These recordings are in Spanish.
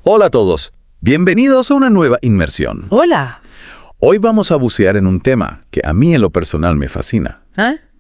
Hola a todos, bienvenidos a una nueva inmersión. Hola. Hoy vamos a bucear en un tema que a mí en lo personal me fascina,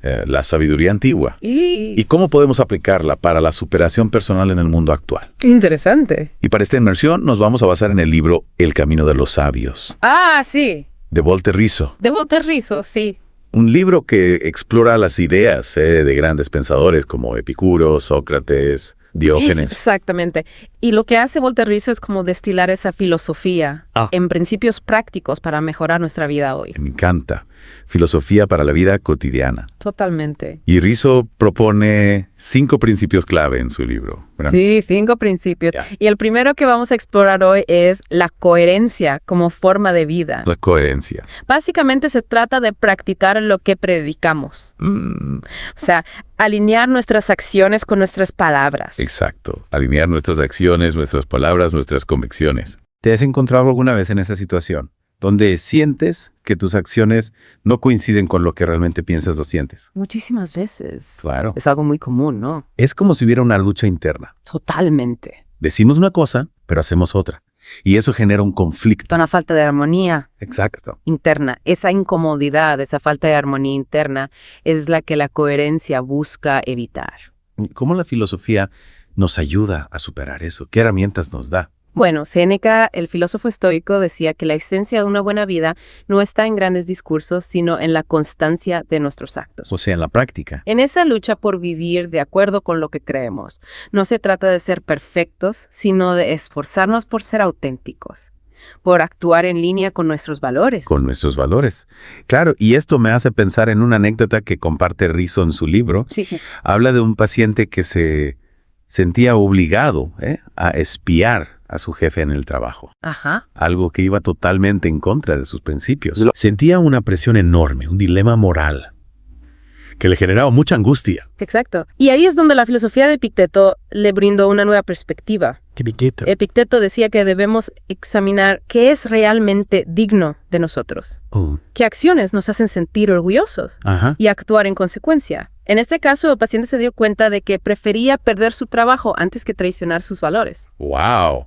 la sabiduría antigua, y cómo podemos aplicarla para la superación personal en el mundo actual. Interesante. Y para esta inmersión nos vamos a basar en el libro El Camino de los Sabios, Ah, sí. de Walter Rizzo. De Walter Rizzo, sí. Un libro que explora las ideas de grandes pensadores como Epicuro, Sócrates, Diógenes. Exactamente. Y lo que hace Walter Rizzo es como destilar esa filosofía en principios prácticos para mejorar nuestra vida hoy. Me encanta. Filosofía para la vida cotidiana. Totalmente. Y Rizzo propone 5 principios clave en su libro, ¿verdad? Sí, 5 principios. Ya. Y el primero que vamos a explorar hoy es la coherencia como forma de vida. La coherencia. Básicamente se trata de practicar lo que predicamos. O sea, alinear nuestras acciones con nuestras palabras. Exacto. Alinear nuestras acciones, nuestras palabras, nuestras convicciones. ¿Te has encontrado alguna vez en esa situación donde sientes que tus acciones no coinciden con lo que realmente piensas o sientes? Muchísimas veces. Claro. Es algo muy común, ¿no? Es como si hubiera una lucha interna. Totalmente. Decimos una cosa, pero hacemos otra. Y eso genera un conflicto. Una falta de armonía Exacto. interna. Esa incomodidad, esa falta de armonía interna es la que la coherencia busca evitar. ¿Cómo la filosofía nos ayuda a superar eso? ¿Qué herramientas nos da? Bueno, Séneca, el filósofo estoico, decía que la esencia de una buena vida no está en grandes discursos, sino en la constancia de nuestros actos. O sea, en la práctica. En esa lucha por vivir de acuerdo con lo que creemos, no se trata de ser perfectos, sino de esforzarnos por ser auténticos, por actuar en línea con nuestros valores. Con nuestros valores. Claro, y esto me hace pensar en una anécdota que comparte Rizzo en su libro. Sí. Habla de un paciente que se sentía obligado a espiar a su jefe en el trabajo. Ajá. Algo que iba totalmente en contra de sus principios. Sentía una presión enorme, un dilema moral, que le generaba mucha angustia. Exacto. Y ahí es donde la filosofía de Epicteto le brindó una nueva perspectiva. Epicteto decía que debemos examinar qué es realmente digno de nosotros, qué acciones nos hacen sentir orgullosos Ajá. y actuar en consecuencia. En este caso, el paciente se dio cuenta de que prefería perder su trabajo antes que traicionar sus valores. ¡Wow!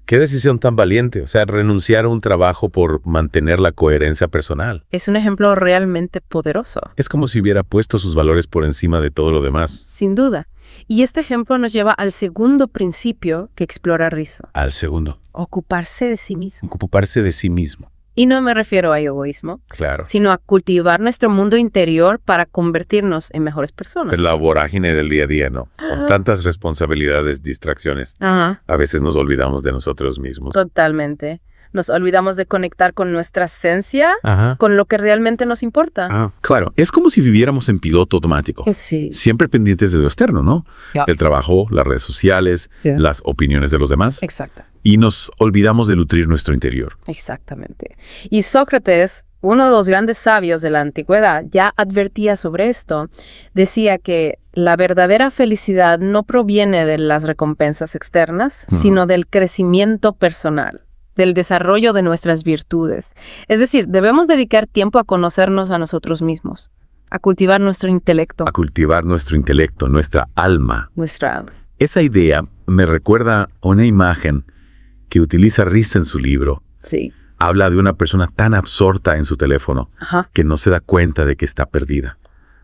¡Qué decisión tan valiente! O sea, renunciar a un trabajo por mantener la coherencia personal. Es un ejemplo realmente poderoso, Es como si hubiera puesto sus valores por encima de todo lo demás. sin duda. Y este ejemplo nos lleva al segundo principio que explora Rizzo: Al segundo, ocuparse de sí mismo. ocuparse de sí mismo. Y no me refiero a egoísmo, Claro. sino a cultivar nuestro mundo interior para convertirnos en mejores personas. La vorágine del día a día, ¿no? Con tantas responsabilidades, distracciones, Ajá, a veces nos olvidamos de nosotros mismos. totalmente. Nos olvidamos de conectar con nuestra esencia, Ajá. con lo que realmente nos importa. Claro, es como si viviéramos en piloto automático. Sí. Siempre pendientes de lo externo, ¿no? Ya. El trabajo, las redes sociales, Ya. las opiniones de los demás. Exacto. Y nos olvidamos de nutrir nuestro interior. Exactamente. Y Sócrates, uno de los grandes sabios de la antigüedad, ya advertía sobre esto. Decía que la verdadera felicidad no proviene de las recompensas externas, sino del crecimiento personal, del desarrollo de nuestras virtudes. Es decir, debemos dedicar tiempo a conocernos a nosotros mismos, a cultivar nuestro intelecto, A cultivar nuestro intelecto, nuestra alma. nuestra alma. Esa idea me recuerda a una imagen que utiliza Rizzo en su libro. Sí. Habla de una persona tan absorta en su teléfono Ajá. que no se da cuenta de que está perdida,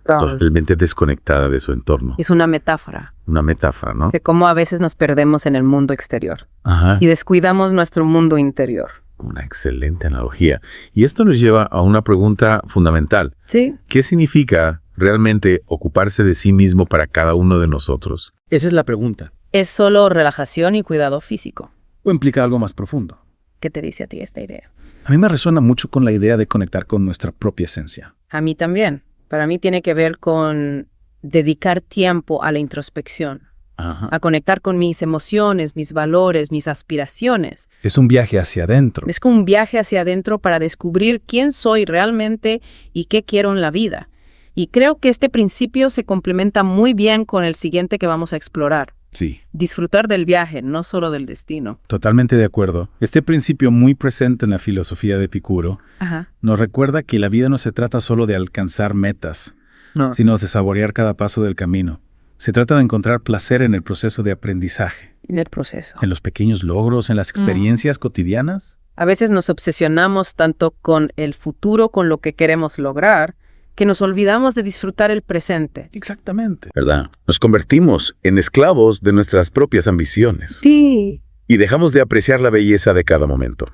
totalmente desconectada de su entorno. Es una metáfora Una metáfora, ¿no? de cómo a veces nos perdemos en el mundo exterior Ajá. y descuidamos nuestro mundo interior. Una excelente analogía. Y esto nos lleva a una pregunta fundamental. Sí. ¿Qué significa realmente ocuparse de sí mismo para cada uno de nosotros? Esa es la pregunta. ¿Es solo relajación y cuidado físico? ¿O implica algo más profundo? ¿Qué te dice a ti esta idea? A mí me resuena mucho con la idea de conectar con nuestra propia esencia. A mí también. Para mí tiene que ver con dedicar tiempo a la introspección, Ajá. a conectar con mis emociones, mis valores, mis aspiraciones. Es un viaje hacia adentro. Es como un viaje hacia adentro para descubrir quién soy realmente y qué quiero en la vida. Y creo que este principio se complementa muy bien con el siguiente que vamos a explorar. Sí, Disfrutar del viaje, no solo del destino. totalmente de acuerdo. Este principio muy presente en la filosofía de Epicuro Ajá. nos recuerda que la vida no se trata solo de alcanzar metas, No. sino de saborear cada paso del camino. Se trata de encontrar placer en el proceso de aprendizaje, Del proceso. en los pequeños logros, en las experiencias cotidianas. A veces nos obsesionamos tanto con el futuro, con lo que queremos lograr, que nos olvidamos de disfrutar el presente. Exactamente. ¿Verdad? Nos convertimos en esclavos de nuestras propias ambiciones Sí. y dejamos de apreciar la belleza de cada momento.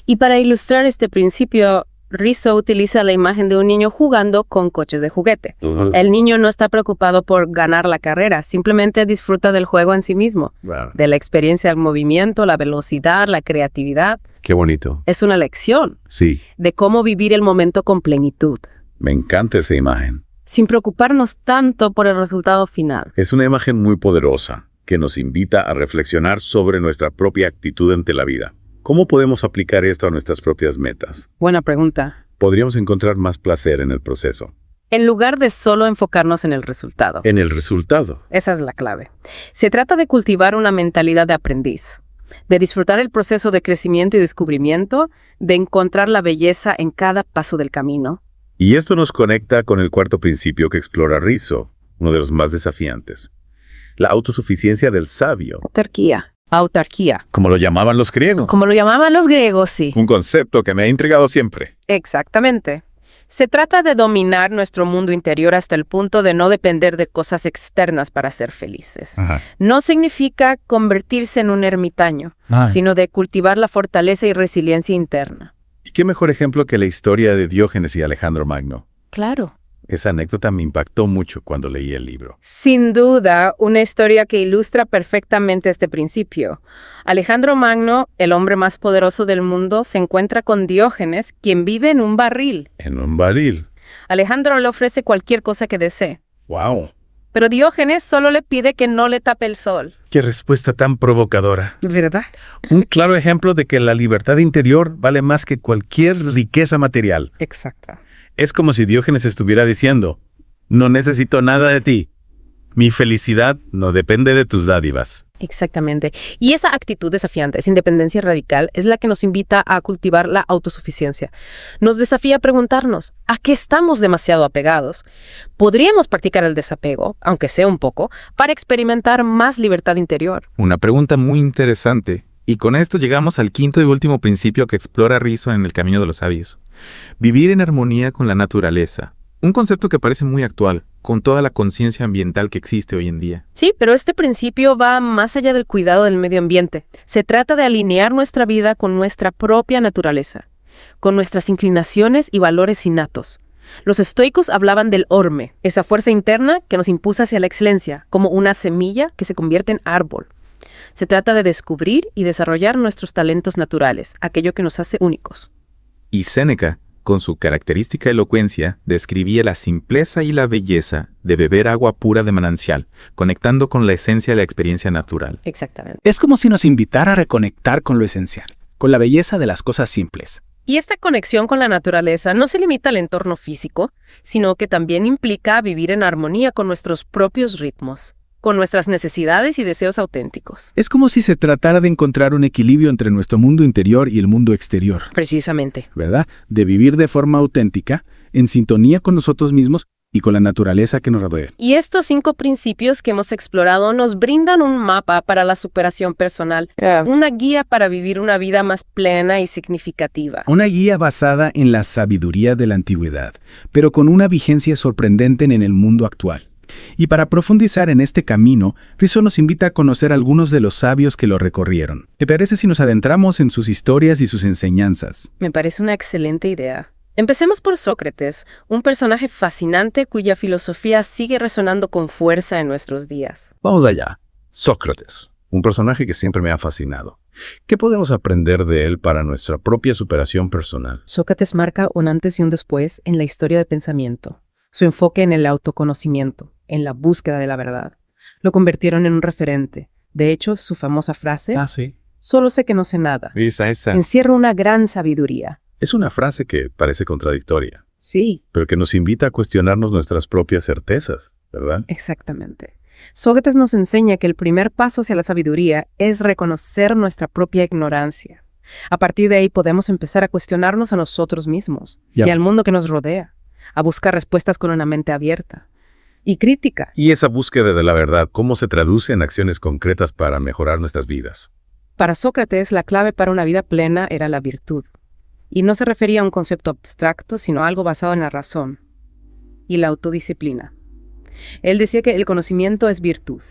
Y para ilustrar este principio, Rizzo utiliza la imagen de un niño jugando con coches de juguete. El niño no está preocupado por ganar la carrera, simplemente disfruta del juego en sí mismo, Wow. de la experiencia del movimiento, la velocidad, la creatividad. Qué bonito. Es una lección Sí, de cómo vivir el momento con plenitud, me encanta esa imagen. sin preocuparnos tanto por el resultado final. Es una imagen muy poderosa que nos invita a reflexionar sobre nuestra propia actitud ante la vida. ¿Cómo podemos aplicar esto a nuestras propias metas? Buena pregunta. Podríamos encontrar más placer en el proceso, En lugar de solo enfocarnos en el resultado. en el resultado. Esa es la clave. Se trata de cultivar una mentalidad de aprendiz, de disfrutar el proceso de crecimiento y descubrimiento, de encontrar la belleza en cada paso del camino. Y esto nos conecta con el cuarto principio que explora Rizzo, uno de los más desafiantes. La autosuficiencia del sabio, Autarquía. Autarquía. como lo llamaban los griegos. Como lo llamaban los griegos, sí. Un concepto que me ha intrigado siempre. Exactamente. Se trata de dominar nuestro mundo interior hasta el punto de no depender de cosas externas para ser felices. No significa convertirse en un ermitaño, sino de cultivar la fortaleza y resiliencia interna. ¿Y qué mejor ejemplo que la historia de Diógenes y Alejandro Magno? Claro. Esa anécdota me impactó mucho cuando leí el libro. Sin duda, una historia que ilustra perfectamente este principio. Alejandro Magno, el hombre más poderoso del mundo, se encuentra con Diógenes, quien vive en un barril. En un barril. Alejandro le ofrece cualquier cosa que desee, ¡Wow! pero Diógenes solo le pide que no le tape el sol. Qué respuesta tan provocadora. ¿Verdad? Un claro ejemplo de que la libertad interior vale más que cualquier riqueza material. Exacto. Es como si Diógenes estuviera diciendo, no necesito nada de ti. Mi felicidad no depende de tus dádivas. Exactamente. Y esa actitud desafiante, esa independencia radical, es la que nos invita a cultivar la autosuficiencia. Nos desafía a preguntarnos, ¿a qué estamos demasiado apegados? Podríamos practicar el desapego, aunque sea un poco, para experimentar más libertad interior. Una pregunta muy interesante. Y con esto llegamos al quinto y último principio que explora Rizzo en El Camino de los Sabios. Vivir en armonía con la naturaleza. Un concepto que parece muy actual, con toda la conciencia ambiental que existe hoy en día. Sí, pero este principio va más allá del cuidado del medio ambiente. Se trata de alinear nuestra vida con nuestra propia naturaleza, con nuestras inclinaciones y valores innatos. Los estoicos hablaban del orme, esa fuerza interna que nos impulsa hacia la excelencia, como una semilla que se convierte en árbol. Se trata de descubrir y desarrollar nuestros talentos naturales, aquello que nos hace únicos. Y Séneca, con su característica elocuencia, describía la simpleza y la belleza de beber agua pura de manantial, conectando con la esencia de la experiencia natural. Exactamente. Es como si nos invitara a reconectar con lo esencial, con la belleza de las cosas simples. Y esta conexión con la naturaleza no se limita al entorno físico, sino que también implica vivir en armonía con nuestros propios ritmos, con nuestras necesidades y deseos auténticos. Es como si se tratara de encontrar un equilibrio entre nuestro mundo interior y el mundo exterior, Precisamente. ¿verdad? De vivir de forma auténtica, en sintonía con nosotros mismos y con la naturaleza que nos rodea. Y estos 5 principios que hemos explorado nos brindan un mapa para la superación personal, una guía para vivir una vida más plena y significativa. Una guía basada en la sabiduría de la antigüedad, pero con una vigencia sorprendente en el mundo actual. Y para profundizar en este camino, Rizzo nos invita a conocer a algunos de los sabios que lo recorrieron. ¿Te parece si nos adentramos en sus historias y sus enseñanzas? Me parece una excelente idea. Empecemos por Sócrates, un personaje fascinante cuya filosofía sigue resonando con fuerza en nuestros días. Vamos allá. Sócrates, un personaje que siempre me ha fascinado. ¿Qué podemos aprender de él para nuestra propia superación personal? Sócrates marca un antes y un después en la historia de pensamiento. Su enfoque en el autoconocimiento, en la búsqueda de la verdad, lo convirtieron en un referente. De hecho, su famosa frase, sí. solo sé que no sé nada, Esa. encierra una gran sabiduría. Es una frase que parece contradictoria, Sí, pero que nos invita a cuestionarnos nuestras propias certezas, ¿verdad? exactamente. Sócrates nos enseña que el primer paso hacia la sabiduría es reconocer nuestra propia ignorancia. A partir de ahí podemos empezar a cuestionarnos a nosotros mismos y al mundo que nos rodea, a buscar respuestas con una mente abierta. Y crítica. Y esa búsqueda de la verdad, ¿cómo se traduce en acciones concretas para mejorar nuestras vidas? Para Sócrates, la clave para una vida plena era la virtud. Y no se refería a un concepto abstracto, sino a algo basado en la razón y la autodisciplina. Él decía que el conocimiento es virtud.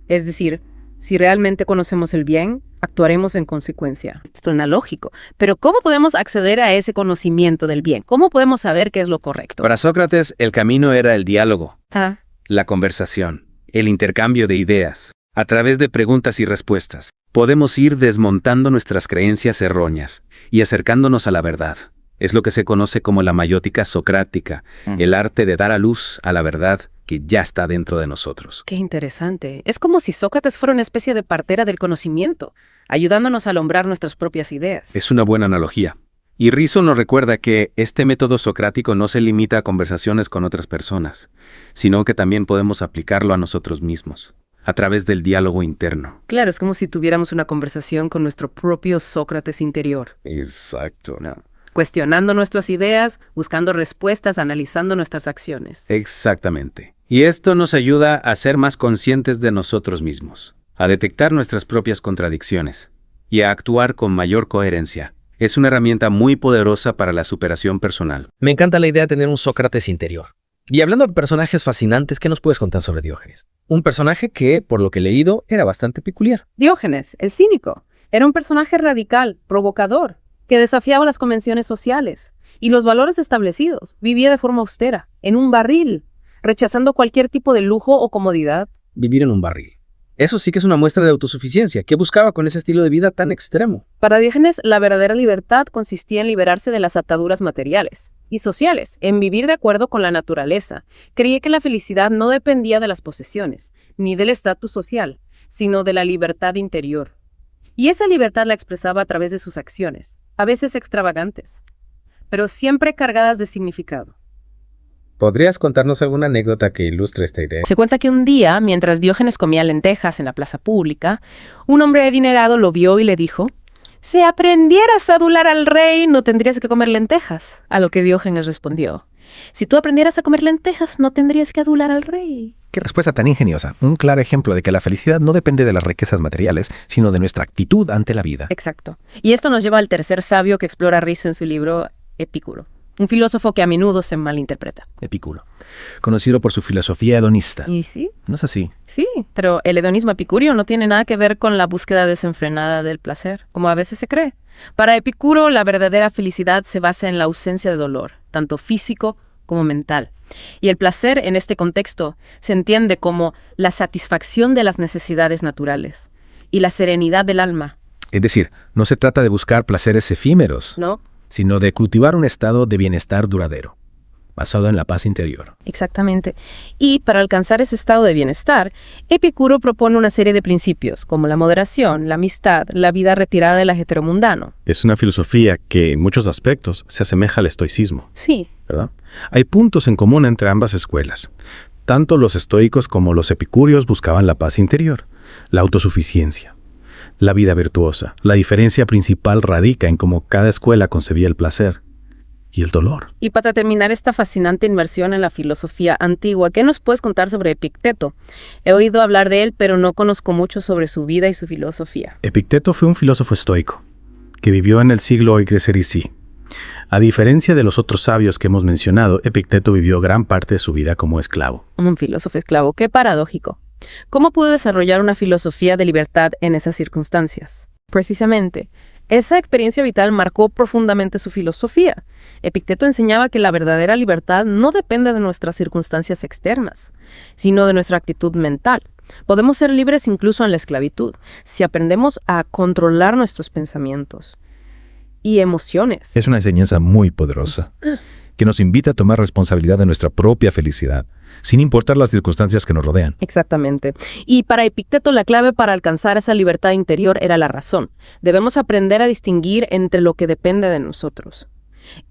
Es decir, si realmente conocemos el bien, actuaremos en consecuencia. Suena lógico, pero ¿cómo podemos acceder a ese conocimiento del bien? ¿Cómo podemos saber qué es lo correcto? Para Sócrates, el camino era el diálogo, Ah, la conversación, el intercambio de ideas. A través de preguntas y respuestas, podemos ir desmontando nuestras creencias erróneas y acercándonos a la verdad. Es lo que se conoce como la mayótica socrática, el arte de dar a luz a la verdad que ya está dentro de nosotros. qué interesante. Es como si Sócrates fuera una especie de partera del conocimiento, ayudándonos a alumbrar nuestras propias ideas. Es una buena analogía. Y Rizzo nos recuerda que este método socrático no se limita a conversaciones con otras personas, sino que también podemos aplicarlo a nosotros mismos, a través del diálogo interno. Claro, es como si tuviéramos una conversación con nuestro propio Sócrates interior, Exacto. cuestionando nuestras ideas, buscando respuestas, analizando nuestras acciones. Exactamente. Y esto nos ayuda a ser más conscientes de nosotros mismos, a detectar nuestras propias contradicciones y a actuar con mayor coherencia. Es una herramienta muy poderosa para la superación personal. Me encanta la idea de tener un Sócrates interior. Y hablando de personajes fascinantes, ¿qué nos puedes contar sobre Diógenes? Un personaje que, por lo que he leído, era bastante peculiar. Diógenes, el cínico, era un personaje radical, provocador, que desafiaba las convenciones sociales y los valores establecidos. Vivía de forma austera, en un barril, rechazando cualquier tipo de lujo o comodidad. Vivir en un barril. Eso sí que es una muestra de autosuficiencia. ¿Qué buscaba con ese estilo de vida tan extremo? Para Diógenes, la verdadera libertad consistía en liberarse de las ataduras materiales y sociales, en vivir de acuerdo con la naturaleza. Creía que la felicidad no dependía de las posesiones, ni del estatus social, sino de la libertad interior. Y esa libertad la expresaba a través de sus acciones, a veces extravagantes, pero siempre cargadas de significado. ¿Podrías contarnos alguna anécdota que ilustre esta idea? Se cuenta que un día, mientras Diógenes comía lentejas en la plaza pública, un hombre adinerado lo vio y le dijo: «Si aprendieras a adular al rey, no tendrías que comer lentejas». A lo que Diógenes respondió: «Si tú aprendieras a comer lentejas, no tendrías que adular al rey». Qué respuesta tan ingeniosa. Un claro ejemplo de que la felicidad no depende de las riquezas materiales, sino de nuestra actitud ante la vida. Exacto. Y esto nos lleva al tercer sabio que explora Rizzo en su libro Epicuro, un filósofo que a menudo se malinterpreta. Epicuro, conocido por su filosofía hedonista. ¿Y sí? ¿No es así? Sí, pero el hedonismo epicúreo no tiene nada que ver con la búsqueda desenfrenada del placer, como a veces se cree. Para Epicuro, la verdadera felicidad se basa en la ausencia de dolor, tanto físico como mental. Y el placer, en este contexto, se entiende como la satisfacción de las necesidades naturales y la serenidad del alma, Es decir, no se trata de buscar placeres efímeros, ¿no? sino de cultivar un estado de bienestar duradero, basado en la paz interior. Exactamente. Y para alcanzar ese estado de bienestar, Epicuro propone una serie de principios, como la moderación, la amistad, la vida retirada del ajetreo mundano. Es una filosofía que en muchos aspectos se asemeja al estoicismo, Sí, ¿verdad? Hay puntos en común entre ambas escuelas. Tanto los estoicos como los epicúreos buscaban la paz interior, la autosuficiencia, la vida virtuosa. La diferencia principal radica en cómo cada escuela concebía el placer y el dolor. y para terminar esta fascinante inmersión en la filosofía antigua, ¿qué nos puedes contar sobre Epicteto? He oído hablar de él, pero no conozco mucho sobre su vida y su filosofía. Epicteto fue un filósofo estoico que vivió en el siglo Oigrecerici. A diferencia de los otros sabios que hemos mencionado, Epicteto vivió gran parte de su vida como esclavo. Un filósofo esclavo, qué paradójico. ¿Cómo pudo desarrollar una filosofía de libertad en esas circunstancias? Precisamente, esa experiencia vital marcó profundamente su filosofía. Epicteto enseñaba que la verdadera libertad no depende de nuestras circunstancias externas, sino de nuestra actitud mental. Podemos ser libres incluso en la esclavitud, si aprendemos a controlar nuestros pensamientos y emociones. Es una enseñanza muy poderosa, que nos invita a tomar responsabilidad de nuestra propia felicidad, sin importar las circunstancias que nos rodean. Exactamente. Y para Epicteto la clave para alcanzar esa libertad interior era la razón. Debemos aprender a distinguir entre lo que depende de nosotros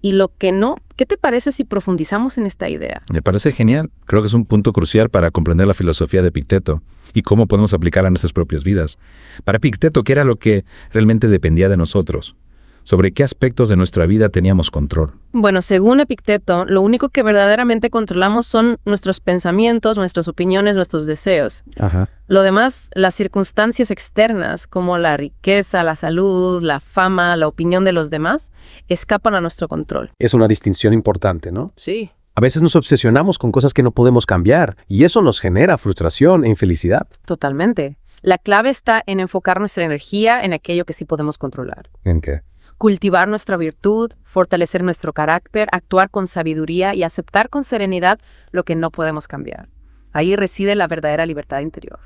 y lo que no. ¿Qué te parece si profundizamos en esta idea? Me parece genial. Creo que es un punto crucial para comprender la filosofía de Epicteto y cómo podemos aplicarla a nuestras propias vidas. Para Epicteto, ¿qué era lo que realmente dependía de nosotros? sobre qué aspectos de nuestra vida teníamos control. Bueno, según Epicteto, lo único que verdaderamente controlamos son nuestros pensamientos, nuestras opiniones, nuestros deseos. Ajá. Lo demás, las circunstancias externas, como la riqueza, la salud, la fama, la opinión de los demás, escapan a nuestro control. Es una distinción importante, ¿no? Sí. A veces nos obsesionamos con cosas que no podemos cambiar y eso nos genera frustración e infelicidad. Totalmente. La clave está en enfocar nuestra energía en aquello que sí podemos controlar. ¿En qué? Cultivar nuestra virtud, fortalecer nuestro carácter, actuar con sabiduría y aceptar con serenidad lo que no podemos cambiar. Ahí reside la verdadera libertad interior.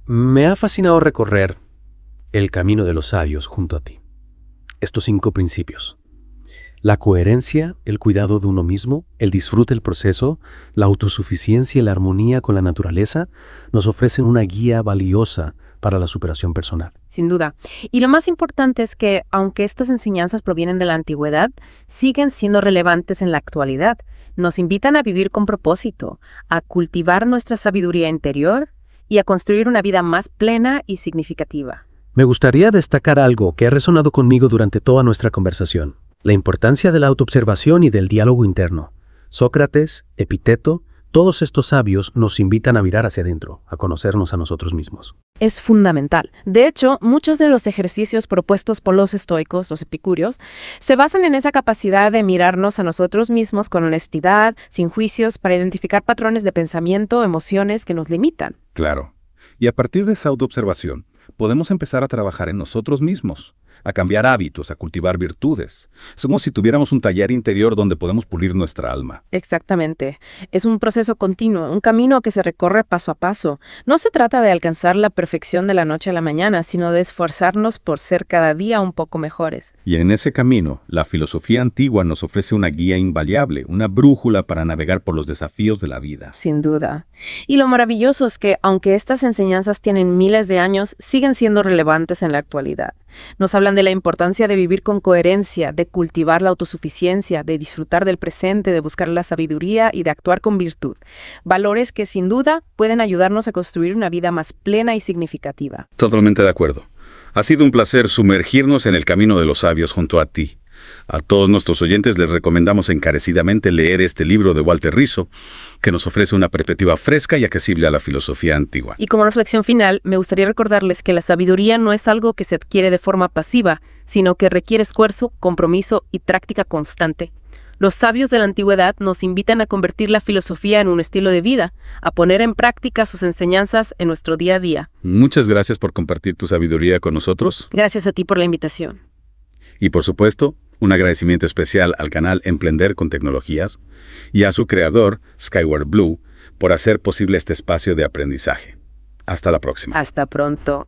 Me ha fascinado recorrer el camino de los sabios junto a ti. Estos 5 principios. La coherencia, el cuidado de uno mismo, el disfrute del proceso, la autosuficiencia y la armonía con la naturaleza nos ofrecen una guía valiosa para la superación personal. Sin duda. Y lo más importante es que, aunque estas enseñanzas provienen de la antigüedad, siguen siendo relevantes en la actualidad. Nos invitan a vivir con propósito, a cultivar nuestra sabiduría interior y a construir una vida más plena y significativa. Me gustaría destacar algo que ha resonado conmigo durante toda nuestra conversación. La importancia de la autoobservación y del diálogo interno. Sócrates, Epicteto, todos estos sabios nos invitan a mirar hacia adentro, a conocernos a nosotros mismos. Es fundamental. De hecho, muchos de los ejercicios propuestos por los estoicos, los epicúreos, se basan en esa capacidad de mirarnos a nosotros mismos con honestidad, sin juicios, para identificar patrones de pensamiento, emociones que nos limitan. Claro. Y a partir de esa autoobservación, podemos empezar a trabajar en nosotros mismos, a cambiar hábitos, a cultivar virtudes. Es como si tuviéramos un taller interior donde podemos pulir nuestra alma. Exactamente. Es un proceso continuo, un camino que se recorre paso a paso. No se trata de alcanzar la perfección de la noche a la mañana, sino de esforzarnos por ser cada día un poco mejores. Y en ese camino, la filosofía antigua nos ofrece una guía invariable, una brújula para navegar por los desafíos de la vida. Sin duda. Y lo maravilloso es que, aunque estas enseñanzas tienen miles de años, siguen siendo relevantes en la actualidad. Nos hablan de la importancia de vivir con coherencia, de cultivar la autosuficiencia, de disfrutar del presente, de buscar la sabiduría y de actuar con virtud. Valores que, sin duda, pueden ayudarnos a construir una vida más plena y significativa. Totalmente de acuerdo. Ha sido un placer sumergirnos en el camino de los sabios junto a ti. A todos nuestros oyentes les recomendamos encarecidamente leer este libro de Walter Rizzo, que nos ofrece una perspectiva fresca y accesible a la filosofía antigua. Y como reflexión final, me gustaría recordarles que la sabiduría no es algo que se adquiere de forma pasiva, sino que requiere esfuerzo, compromiso y práctica constante. Los sabios de la antigüedad nos invitan a convertir la filosofía en un estilo de vida, a poner en práctica sus enseñanzas en nuestro día a día. Muchas gracias por compartir tu sabiduría con nosotros. Gracias a ti por la invitación. Y por supuesto, un agradecimiento especial al canal Emprender con Tecnologías y a su creador, Skyward Blue, por hacer posible este espacio de aprendizaje. Hasta la próxima. Hasta pronto.